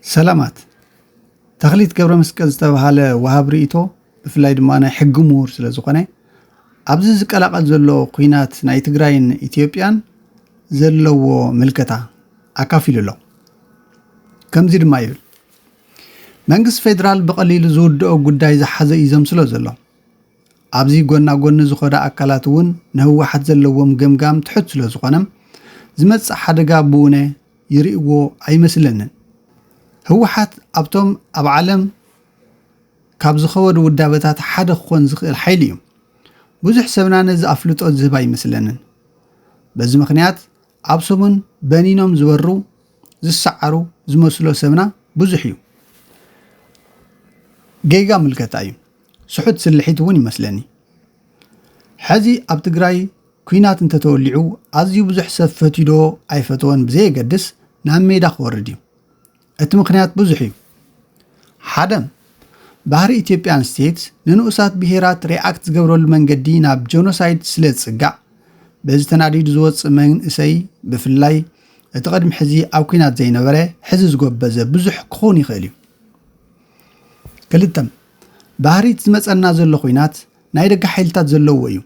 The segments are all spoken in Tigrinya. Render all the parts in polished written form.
سلامات تخليت قبر مسكز تبهاله وهاب رئيتو بفلاي دمانا حق مور سلازوخاني عبز زقلاقل زلو قينات ناي تግራይን ኢትዮጵያን ዘለዎ ምልከታ አካፊሉ ሎ ከምዚ ድማ ይብል መንግስት ፌደራል በቀሊሉ ዝውድኦ ጉዳይ ዝሓዘ ይዘምስሎ ዘሎ ኣብዚ ጎና ጎን ዝኸዳ አካላት እውን ነህወሓት ዘለዎም ገምጋም ትሕት ስለ ዝኾነም ዝመጽእ ሓደጋ ብኡነ ይርእዎ ኣይመስለንን ህወሓት ኣብቶም ኣብ ዓለም ካብ ዝኸወዱ ውዳበታት ሓደ ክኾን ዝኽእል ሓይሊ እዩ ብዙሕ ሰብና ነዚ ኣፍልጦ ዝህባ ይመስለንን በዚ ምኽንያት ኣብ ሰሙን በኒኖም ዝበሩ ዝሰዓሩ ዝመስሎ ሰብና ብዙሕ እዩ ጌጋ ምልከታ እዩ ስሑት ስልሒት እውን ይመስለኒ ሕዚ ኣብ ትግራይ ኩናት እንተተወሊዑ ኣዝዩ ብዙሕ ሰብ ፈቲዶ ኣይፈትዎን ብዘየገድስ ናብ ሜዳ ክወርድ እዩ እቲ ምኽንያት ብዙሕ እዩ ሓደ ባህሪ ኢትዮጵያን ስቴት ንንኡሳት ብሄራት ሪኣክት ዝገብረሉ መንገዲ ናብ ጆኖሳይድ ስለ ዝጽጋዕ በዚ ተናዲዱ ዝወፅእ መንእሰይ ብፍላይ እቲ ቀድሚ ሕዚ ኣብ ኩናት ዘይነበረ ሕዚ ዝጎበዘ ብዙሕ ክኾን ይኽእል እዩ ክልተ ባህሪት ዝመፀና ዘሎ ኩናት ናይ ደጋ ሓይልታት ዘለዎ እዩ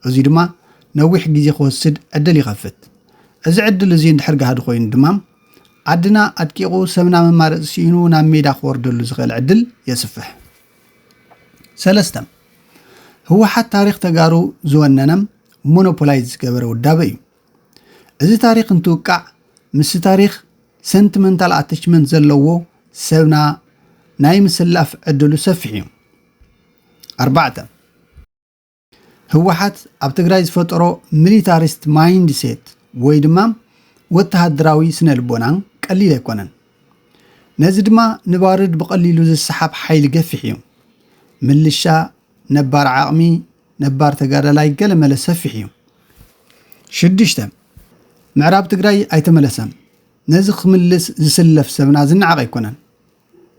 እዚ ድማ ነዊሕ ግዜ ክወስድ ዕድል ይኸፍት እዚ ዕድል እዚ እንድሕር ጋህዲ ኮይኑ ድማ ዓድና ኣድቂቑ ሰብና መማረፂ ሲኢኑ ናብ ሜዳ ክወርደሉ ዝኽእል ዕድል የስፍሕ ሰለስተ ህወሓት ታሪክ ተጋሩ ዝወነነም ሞኖፖላይዝ ዝገበረ ውዳበ እዩ እዚ ታሪክ እንትውቃዕ ምስ ታሪክ ሰንቲመንታል ኣታችመንት ዘለዎ ሰብና ናይ ምስላፍ ዕድሉ ሰፊሕ እዩ ኣርባዕተ ህወሓት ኣብ ትግራይ ዝፈጠሮ ሚሊታሪስት ማይንድ ሴት ወይ ድማ ወተሃደራዊ ስነ ልቦናን ቀሊል ኣይኮነን ነዚ ድማ ንባርድ ብቐሊሉ ዝሰሓብ ሓይሊ ገፊሕ እዩ ምልሻ ነባር ዓቕሚ ነባር ተጋዳላይ ገለመለ ሰፊሕ እዩ ሽዱሽተ ምዕራብ ትግራይ ኣይተመለሰም ነዚ ክምልስ ዝስለፍ ሰብና ዝነዓቕ ኣይኮነን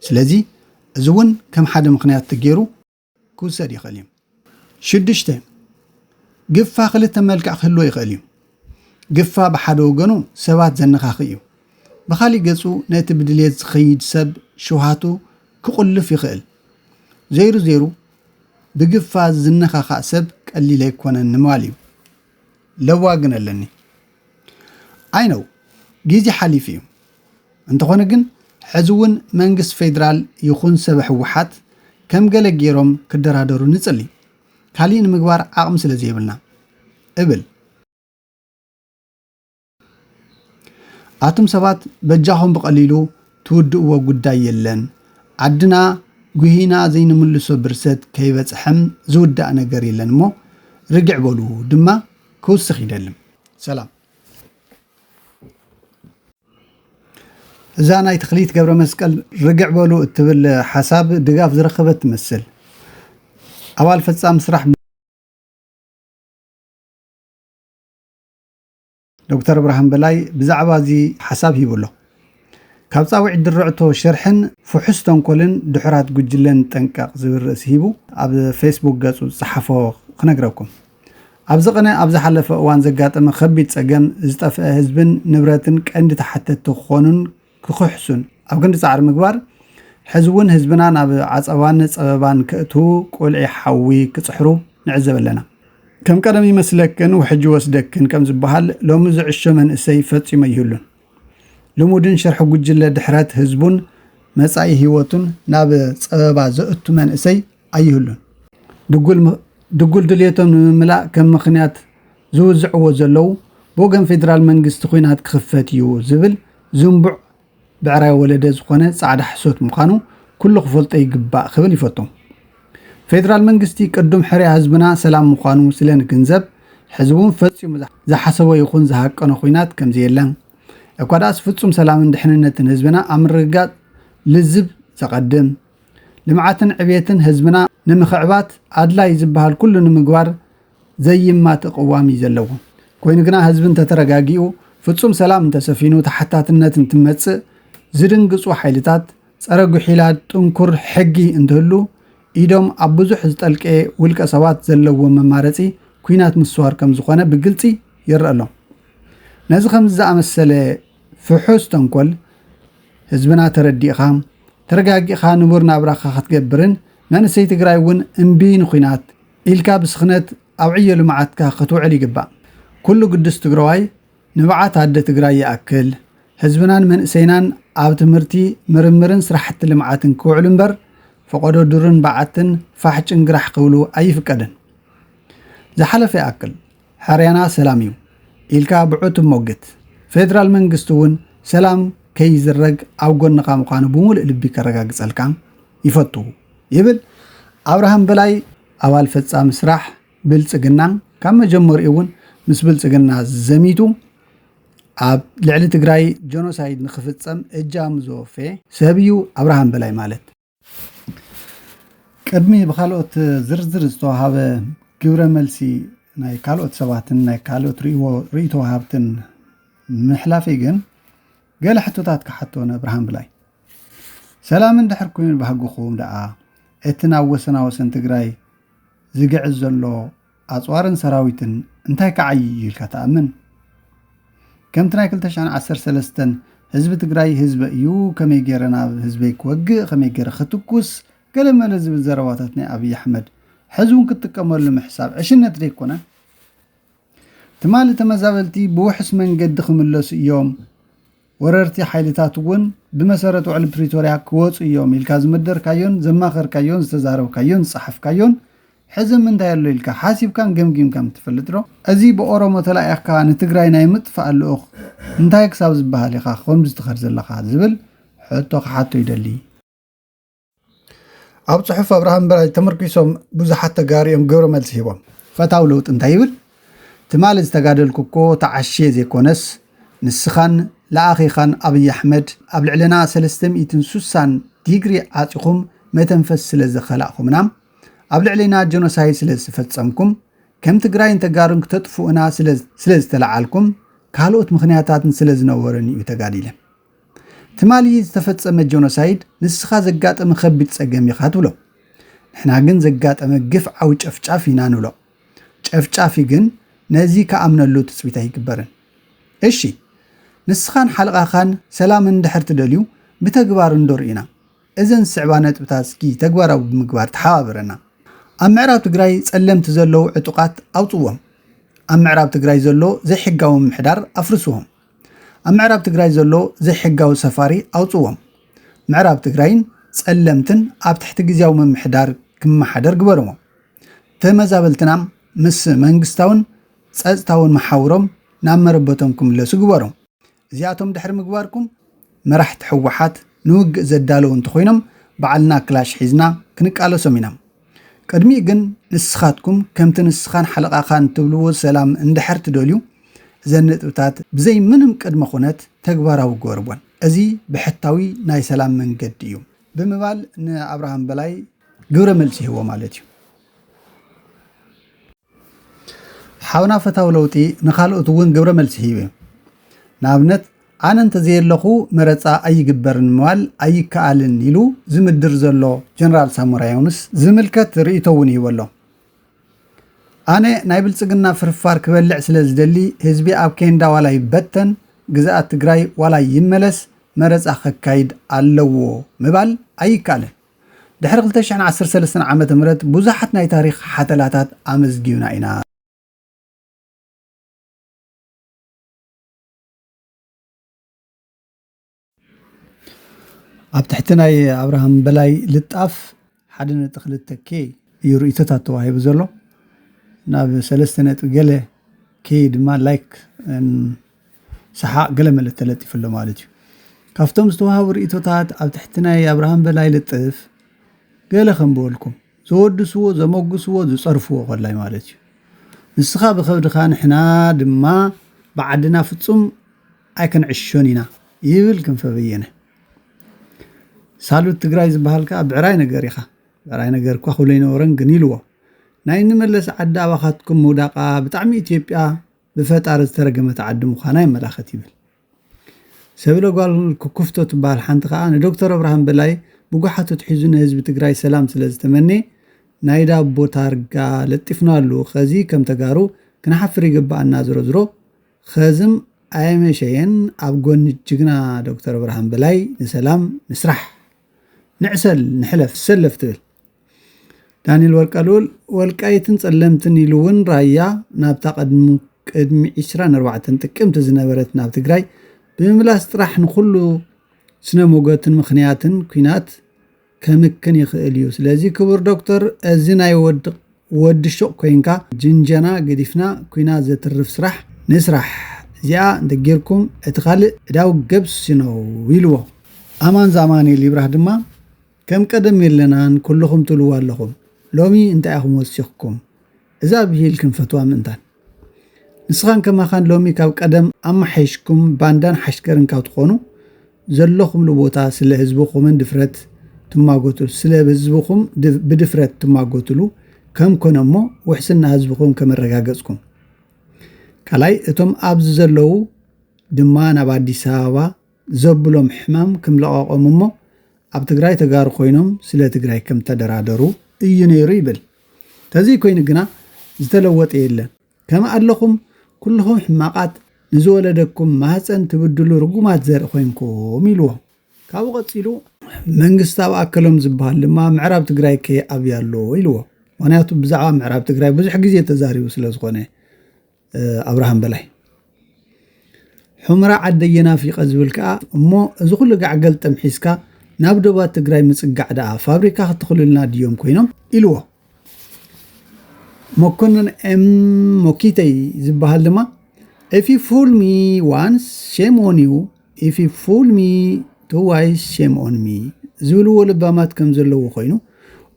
ስለዚ እዚ እውን ከም ሓደ ምኽንያት ተገይሩ ክውሰድ ይኽእል እዩ ሽዱሽተ ግፋ ክልተ መልክዕ ክህልዎ ይኽእል እዩ ግፋ ብሓደ ወገኑ ሰባት ዘነኻኽእ እዩ ብኻሊእ ገጹ ነቲ ብድሌት ዝኸይድ ሰብ ሽውሃቱ ክቁልፍ ይኽእል ዘይሩ ዘይሩ ብግፋ ዝነኻኻእ ሰብ ቀሊል ኣይኮነን ንምባል እዩ ለዋግን ኣለኒ ኣይነው ግዜ ሓሊፍ እዩ እንተኾነ ግን ሕዚ እውን መንግስት ፌደራል ይኹን ሰብ ህወሓት ከም ገለ ገይሮም ክደራደሩ ንጽሊ ካሊእ ንምግባር ዓቕሚ ስለ ዘይብልና እብል ኣቶም ሰባት በጃኹም ብቐሊሉ ትውድእዎ ጉዳይ የለን ዓድና ጉሂና ዘይንምልሶ ብርሰት ከይበፅሐም ዝውዳእ ነገር የለን እሞ ርግዕ በሉ ድማ ክውስኽ ይደልም ሰላም እዛ ናይ ተኽሊት ገብረ መስቀል ርግዕ በሉ እትብል ሓሳብ ድጋፍ ዝረኸበት ትመስል ኣባል ፈጻሚ ስራሕ ዶክተር ብርሃን በላይ ብዛዕባ እዚ ሓሳብ ሂብሎ ካብ ፃውዒት ድርዕቶ ሸርሕን ፍሑስ ተንኮልን ድሕራት ጉጅለን ጠንቀቕ ዝብል ርእሲ ሂቡ ኣብ ፌስቡክ ገጹ ዝፀሓፎ ክነግረኩም ኣብዚ ቐነ ኣብ ዝሓለፈ እዋን ዘጋጠመ ከቢድ ፀገም ዝጠፍአ ህዝብን ንብረትን ቀንዲ ተሓተቲ ክኾኑን ክኽሕሱን ኣብ ክንዲ ፃዕሪ ምግባር ሕዚ እውን ህዝብና ናብ ዓፀባን ፀበባን ክእትዉ ቆልዒ ሓዊ ክፅሕሩ ንዕዘብ ኣለና ከም ቀደም ይመስለክን ውሕጂ ወስደክን ከም ዝበሃል ሎሚ ዝዕሾ መንእሰይ ፈፂሞ ይህሉን ልሙድን ሸርሒ ጉጅለ ድሕረት ህዝቡን መጻኢ ህይወቱን ናብ ፀበባ ዘእቱ መንእሰይ ኣይህሉን ድጉል ድልየቶም ንምምላእ ከም ምኽንያት ዝውዝዕዎ ዘለው ብወገን ፌደራል መንግስቲ ኩናት ክኽፈት እዩ ዝብል ዝንቡዕ ብዕራይ ወለደ ዝኾነ ጻዕዳ ሕሶት ምዃኑ ኩሉ ክፈልጦ ይግባእ ክብል ይፈቶም ፌደራል መንግስቲ ቅዱም ሕርያ ህዝብና ሰላም ምዃኑ ስለ ንግንዘብ ሕዝቡን ፈፂሙ ዝሓሰቦ ይኹን ዝሃቀኖ ኩናት ከምዚ የለን እኳ ዳኣስ ፍጹም ሰላምን ድሕንነትን ህዝብና ኣብ ምርግጋፅ ልዝብ ዘቐድም ልምዓትን ዕብየትን ህዝብና ንምኽዕባት ኣድላይ ዝበሃል ኩሉ ንምግባር ዘይማት ቅዋሚ ዘለዎ ኮይኑ ግና ህዝቢ እንተተረጋጊኡ ፍጹም ሰላም እንተሰፊኑ ተሓታትነት እንትመጽእ ዝድንግጹ ሓይልታት ፀረ ጉሒላት ጥንኩር ሕጊ እንትህሉ ኢዶም ኣብ ብዙሕ ዝጠልቀ ውልቀ ሰባት ዘለዎ መማረፂ ኩናት ምስዋር ከም ዝኾነ ብግልፂ ይርአ ኣሎ ነዚ ከም ዝኣመሰለ ፍሑስ ተንኮል ህዝብና ተረዲእኻ ተረጋጊእኻ ንቡር ናብራኻ ክትገብርን መንእሰይ ትግራይ እውን እምቢ ንኹናት ኢልካ ብስኽነት ኣብ ዕዮ ልምዓትካ ክትውዕል ይግባእ ኩሉ ቅዱስ ትግራዋይ ንበዓት ኣደ ትግራይ ይኣክል ህዝብናን መንእሰይናን ኣብ ትምህርቲ ምርምርን ስራሕቲ ልምዓትን ክውዕሉ እምበር ፈቆዶ ዱርን በዓትን ፋሕጭን ግራሕ ክብሉ ኣይፍቀድን ዝሓለፈ ይኣክል ሓርያና ሰላም እዩ ኢልካ ብዑት ሞግት ፌደራል መንግስቲ እውን ሰላም ከይዝረግ ኣብ ጎንኻ ምዃኑ ብሙሉእ ልቢ ከረጋግፀልካ ይፈቱ ይብል ኣብርሃም በላይ ኣባል ፈጻሚ ስራሕ ብልጽግና ካብ መጀመሪኡ እውን ምስ ብልጽግና ዘሚቱ ኣብ ልዕሊ ትግራይ ጆኖሳይድ ንኽፍጸም እጃም ዝወፈ ሰብ እዩ ኣብርሃም በላይ ማለት ቅድሚ ብካልኦት ዝርዝር ዝተዋሃበ ግብረ መልሲ ናይ ካልኦት ሰባትን ናይ ካልኦት ርእይቶ ወሃብትን ምሕላፈይ ግን ገለ ሕቶታት ክሓቶነ ኣብርሃም በላይ ሰላም እንድሕር ኮይኑ ባህግኹም ደኣ እቲ ናብ ወሰን ትግራይ ዝግዕዝ ዘሎ ኣፅዋርን ሰራዊትን እንታይ ከዓይ ኢልካ ተኣምን ከምቲ ናይ 2013 ህዝቢ ትግራይ ህዝቢ እዩ ከመይ ገይረ ናብ ህዝበይ ክወግእ ከመይ ገይረ ክትኩስ ገለ መለ ዝብል ዘረባታት ናይ ኣብይ ኣሕመድ ሕዝቡን ክትጥቀመሉ ምሕሳብ ዕሽነት ዘይኮነ ትማሊ ተመዛበልቲ ብውሕስ መንገዲ ክምለሱ እዮም ወረርቲ ሓይልታት እውን ብመሰረት ውዕል ፕሪቶሪያ ክወፁ እዮም ኢልካ ዝመደርካዮን ዘማኸርካዮን ዝተዛረብካዮን ዝፀሓፍካዮን ሕዚ ምንታይ ኣሎ ኢልካ ሓሲብካን ገምጊምካን ትፈልጥ ዶ እዚ ብኦሮሞ ተላኢካ ንትግራይ ናይ ምጥፋእ ልኡኽ እንታይ ክሳብ ዝበሃል ኢኻ ከምዚ ትኸድ ዘለኻ ዝብል ሕቶ ክሓቶ ይደሊ ኣብ ጽሑፍ ኣብርሃም በላይ ተመርኪሶም ብዙሓት ተጋሪኦም ግብረ መልሲ ሂቦም ፈታው ለውጥ እንታይ ይብል ትማሊ ዝተጋደልኩ እኮ ተዓሽየ ዘይኮነስ ንስኻን ለኣኺኻን ኣብይ ኣሕመድ ኣብ ልዕልና 360 ዲግሪ ዓፂኹም መተንፈስ ስለ ዘኸላእኹምና ኣብ ልዕሊና ጀኖሳይድ ስለ ዝፈጸምኩም ከም ትግራይን ተጋሩን ክተጥፍኡና ስለ ዝተለዓልኩም ካልኦት ምኽንያታትን ስለ ዝነበረን እዩ ተጋዲለ ትማሊ ዝተፈጸመ ጀኖሳይድ ንስኻ ዘጋጠመ ከቢድ ፀገም ኢኻ ትብሎ ንሕና ግን ዘጋጠመ ግፍዓዊ ጨፍጫፍ ኢና ንብሎ ጨፍጫፊ ግን ነዚ ከኣምነሉ ትፅቢት ኣይግበርን እሺ ንስኻን ሓልቓኻን ሰላም እንድሕር ትደልዩ ብተግባር እንዶር ኢና እዘን ስዕባ ነጥብታት እስኪ ተግባራዊ ብምግባር ተሓባብረና ኣብ ምዕራብ ትግራይ ጸለምቲ ዘለዉ ዕጡቃት ኣውፅዎም ኣብ ምዕራብ ትግራይ ዘሎ ዘይሕጋዊ ምሕዳር ኣፍርስዎም ኣብ ምዕራብ ትግራይ ዘሎ ዘይሕጋዊ ሰፋሪ ኣውፅዎም ምዕራብ ትግራይን ጸለምትን ኣብ ትሕቲ ግዝያዊ ምምሕዳር ክመሓደር ግበርዎም ተመዛበልትና ምስ መንግስታውን ጸጥታውን መሓውሮም ናብ መረበቶም ክምለሱ ግበሮም እዚኣቶም ድሕሪ ምግባርኩም መራሕቲ ሕወሓት ንውግእ ዘዳለዉ እንተኾይኖም በዓልና ክላሽ ሒዝና ክንቃለሶም ኢና ቅድሚ ግን ንስኻትኩም ከምቲ ንስኻን ሓለቓኻን ትብልዎ ሰላም እንድሕር ትደልዩ እዘን ነጥብታት ብዘይ ምንም ቅድመ ኩነት ተግባራዊ ግበርዎን እዚ ብሕታዊ ናይ ሰላም መንገዲ እዩ ብምባል ንኣብርሃም በላይ ግብረ መልሲ ሂቦ ማለት እዩ ሓውና ፈታዊ ለውጢ ንኻልኦት እውን ግብረ መልሲ ሂቡ ንኣብነት ኣነ እንተዘየለኹ መረፃ ኣይግበርን ምባል ኣይከኣልን ኢሉ ዝምድር ዘሎ ጀነራል ሳሞራ ዮኑስ ዝምልከት ርእይቶ እውን ይህቦ ኣሎ ኣነ ናይ ብልጽግና ፍርፋር ክበልዕ ስለ ዝደሊ ህዝቢ ኣብ ኬንዳ ዋላ ይበተን ግዛኣት ትግራይ ዋላ ይመለስ መረፃ ከካይድ ኣለዎ ምባል ኣይከኣልን ድሕሪ 2013 ዓመተ ምህረት ብዙሓት ናይ ታሪክ ሓተላታት ኣመዝጊብና ኢና ኣብ ትሕቲ ናይ ኣብርሃም በላይ ልጣፍ 1.2 እዩ ርእይቶታት ተዋሂቡ ዘሎ ናብ 3 ገለ ኬ ድማ ላይክ ሰሓቅ ገለ መለ ተለጢፍሎ ማለት እዩ ካብቶም ዝተዋሃቡ ርእይቶታት ኣብ ትሕቲ ናይ ኣብርሃም በላይ ልጥፍ ገለ ከምበልኩም ዘወድስዎ ዘመጉስዎ ዝፀርፍዎ ቆላይ ማለት እዩ ንስኻ ብከብድኻ ንሕና ድማ ብዓድና ፍጹም ኣይከንዕሾን ኢና ይብል ክንፈ በየነ ሳሉት ትግራይ ዝበሃልካ ብዕራይ ነገር ኢኻ ብዕራይ ነገር እኳ ክብሎ ይነበረን ግን ኢልዎ ናይ ንመለስ ዓዲ ኣባኻትኩም ምውዳቓ ብጣዕሚ ኢትዮጵያ ብፈጣሪ ዝተረገመት ዓዲ ምዃና ይመላኸት ይብል ሰብለ ጓል ክኩፍቶ ትበሃል ሓንቲ ከዓ ንዶክተር ኣብርሃም በላይ ብጓሓቶ ትሒዙ ንህዝቢ ትግራይ ሰላም ስለ ዝተመነ ናይ ዳቦ ታርጋ ለጢፍናሉ ኸዚ ከም ተጋሩ ክንሓፍር ይግባአና ዝሮ ዝሮ ኸዝም ኣየመሸየን ኣብ ጎኒ ጅግና ዶክተር ብርሃን በላይ ንሰላም ንስራሕ ንዕሰል ንሕለፍ ሰለፍ ትብል ዳንኤል ወርቃልወል ወልቃይትን ጸለምትን ኢሉውን ራያ ናብታ ቅድሚ 24 ጥቅምቲ ዝነበረት ናብ ትግራይ ብምምላስ ጥራሕ ንኩሉ ስነ ሞገትን ምኽንያትን ኩናት ከምክን ይኽእል እዩ። ስለዚ ክቡር ዶክተር እዚ ናይ ወዲ ሹቕ ኮይንካ ጅንጀና ገዲፍና ኩናት ዘትርፍ ስራሕ ንስራሕ እዚኣ እንደጌርኩም እቲ ካልእ እዳው ገብስ ነው ኢልዎ። ኣማን ዛማኔል ይብራህ ድማ ከም ቀደም የለናን ኩልኹም ትልዎ ኣለኹም ሎሚ እንታይ ኢኹም ወሲኽኩም እዛ ብሂል ክንፈትዋ ምንታን ንስኻን ከማኻን ሎሚ ካብ ቀደም ኣማሓይሽኩም ባንዳን ሓሽከርን ካብ ትኾኑ ዘለኹም ቦታ ስለ ህዝብኹምን ድፍረት ትማጎትሉ ስለ ህዝብኹም ብድፍረት ትማጎትሉ ከም ኮነ እሞ ውሕስና ህዝብኹም ከመረጋገጽኩም ካልኣይ እቶም ኣብዚ ዘለዉ ድማ ናብ ኣዲስ ኣበባ ዘብሎም ሕማም ክምለቐቖም እሞ ኣብ ትግራይ ተጋሩ ኮይኖም ስለ ትግራይ ከም ተደራደሩ እዩ ነይሩ ይብል። ተዘይ ኮይኑ ግና ዝተለወጠ የለን ከም ኣለኹም ኩልኹም ሕማቃት ንዝወለደኩም ማህፀን ትብድሉ ርጉማት ዘርኢ ኮይንኩም ኢልዎ። ካብኡ ቀፂሉ መንግስቲ ኣብ ኣከሎም ዝበሃል ድማ ምዕራብ ትግራይ ከይኣብያ ኣሎ ኢልዎ። ምክንያቱ ብዛዕባ ምዕራብ ትግራይ ብዙሕ ግዜ ተዛሪቡ ስለ ዝኾነ ኣብርሃም በላይ ሑመራ ዓደየና ፊቐ ዝብል ከዓ እሞ እዚ ኩሉ ጋዕገል ጠምሒስካ ናብ ደባት ትግራይ ምጽጋዕ ደኣ ፋብሪካ ክትኽልልና ድዮም ኮይኖም ኢልዎ። መኮንን ኤም ሞኪተይ ዝበሃል ድማ if you fool me once shame on you if you fool me twice shame on me ዝብልዎ ልባማት ከም ዘለዎ ኮይኑ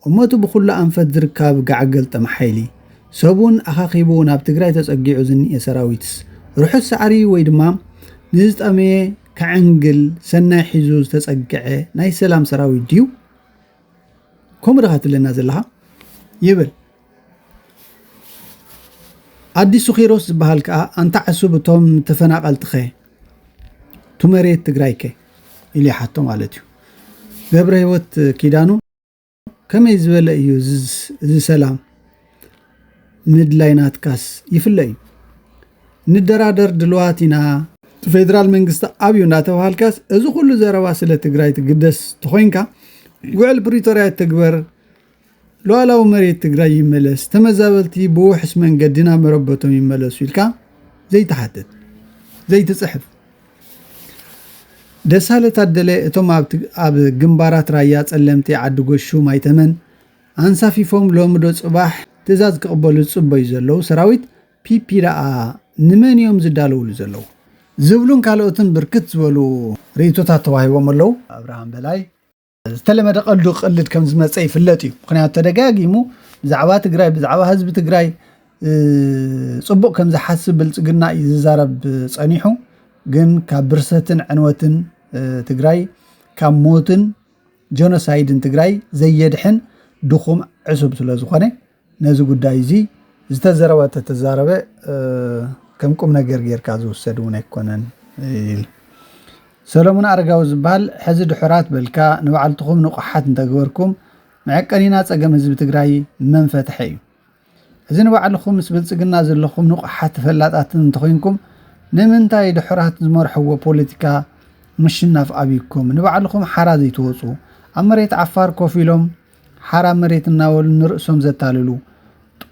እሞቱ ብኩሉ ኣንፈት ዝርከብ ጋዕገል ጠምሓይሊ ሰቡን ኣኻኺቡ ናብ ትግራይ ተጸጊዑ ዝኒኤ ሰራዊትስ ርሑስ ሳዕሪ ወይ ድማ ንዝጠመየ ከዕንግል ሰናይ ሒዙ ዝተጸግዐ ናይ ሰላም ሰራዊት ድዩ ከምኡ ዲኻ ትብለና ዘለኻ ይብል። ኣዲሱ ኺሮስ ዝበሃል ከዓ ኣንታ ዓሱብ እቶም ተፈናቐልቲ ኸ ቱመሬት ትግራይ ከ ኢሉ ይሓቶ ማለት እዩ። ገብረ ህይወት ኪዳኑ ከመይ ዝበለ እዩ እዚ ሰላም ምድላይናትካስ ይፍለ እዩ ንደራደር ድልዋት ኢና ፌደራል መንግስቲ ኣብዩ እናተባሃልካስ እዚ ኩሉ ዘረባ ስለ ትግራይ ትግደስ ተኾይንካ ውዕል ፕሪቶሪያ ትግበር ሉዓላዊ መሬት ትግራይ ይመለስ ተመዛበልቲ ብውሕስ መንገዲ ናብ መረበቶም ይመለሱ ኢልካ ዘይተሓትት ዘይትጽሕፍ ደሳለ ታደለ እቶም ኣብ ግንባራት ራያ ጸለምቲ ዓዲ ጎሹ ማይተመን ኣንሳፊፎም ሎምዶ ጽባሕ ትእዛዝ ክቕበሉ ዝጽበዩ ዘለዉ ሰራዊት ፒፒ ደኣ ንመን እዮም ዝዳለውሉ ዘለዉ ዝብሉን ካልኦትን ብርክት ዝበሉ ርእቶታት ተዋሂቦም ኣለዉ። ኣብርሃም በላይ ዝተለመደ ቀልዱ ቅልድ ከም ዝመፀ ይፍለጥ እዩ። ምክንያቱ ተደጋጊሙ ብዛዕባ ትግራይ ብዛዕባ ህዝቢ ትግራይ ጽቡቕ ከም ዝሓስብ ብልጽግና እዩ ዝዛረብ ጸኒሑ ግን ካብ ብርሰትን ዕንወትን ትግራይ ካብ ሞትን ጆኖሳይድን ትግራይ ዘየድሕን ድኹም ዕሱብ ስለ ዝኾነ ነዚ ጉዳይ እዚ ዝተዘረበ ተዛረበ ከም ቁም ነገር ጌርካ ዝውሰድ እውን ኣይኮነን ኢል ሰሎሞን ኣረጋዊ ዝበሃል ሕዚ ድሑራት በልካ ንባዕልትኹም ንቑሓት እንተግበርኩም መዐቀኒና ጸገም ህዝቢ ትግራይ መንፈትሐ እዩ። እዚ ንባዕልኹም ምስ ብልጽግና ዘለኹም ንቑሓት ተፈላጣትን እንተኾይንኩም ንምንታይ ድሑራት ዝመርሕዎ ፖለቲካ ምሽናፍ ኣብይኩም ንባዕልኹም ሓራ ዘይትወፁ ኣብ መሬት ዓፋር ኮፍ ኢሎም ሓራ መሬት እናበሉ ንርእሶም ዘታልሉ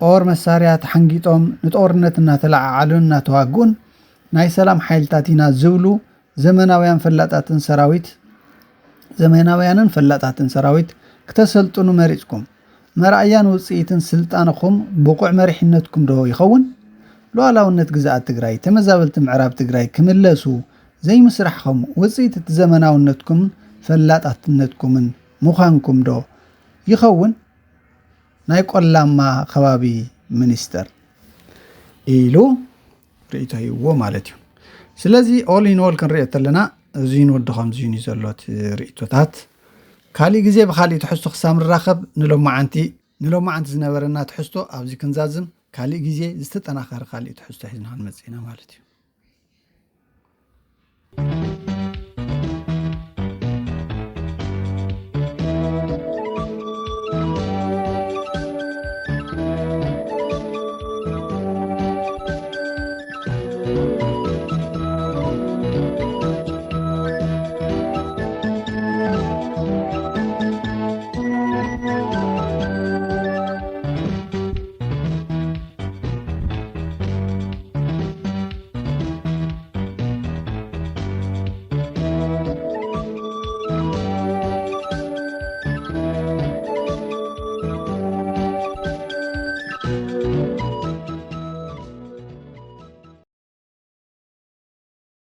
ጦር መሳርያ ተሓንጊጦም ንጦርነት እናተለዓዓሉን እናተዋግኡን ናይ ሰላም ሓይልታት ኢና ዝብሉ ዘመናውያንን ፈላጣትን ሰራዊት ክተሰልጥኑ መሪጽኩም መርኣያን ውጽኢትን ስልጣንኹም ብቁዕ መሪሕነትኩም ዶ ይኸውን? ሉዓላውነት ግዝኣት ትግራይ ተመዛበልቲ ምዕራብ ትግራይ ክምለሱ ዘይምስራሕኹም ውጽኢት እቲ ዘመናውነትኩም ፈላጣትነትኩምን ምዃንኩም ዶ ይኸውን? ናይ ቆላማ ከባቢ ሚኒስተር ኢሉ ርእይቶ ይዎ ማለት እዩ። ስለዚ ኦል ኢን ኦል ክንሪኦ ተለና እዚ ንወድኹም እዚ ዘሎት ርእይቶታት ካሊእ ግዜ ብካሊእ ትሕዝቶ ክሳብ ንራኸብ ንሎማዓንቲ ዝነበረና ትሕዝቶ ኣብዚ ክንዛዝም ካሊእ ግዜ ዝተጠናኸረ ካሊእ ትሕዝቶ ሒዝና ክንመጽ ኢና ማለት እዩ።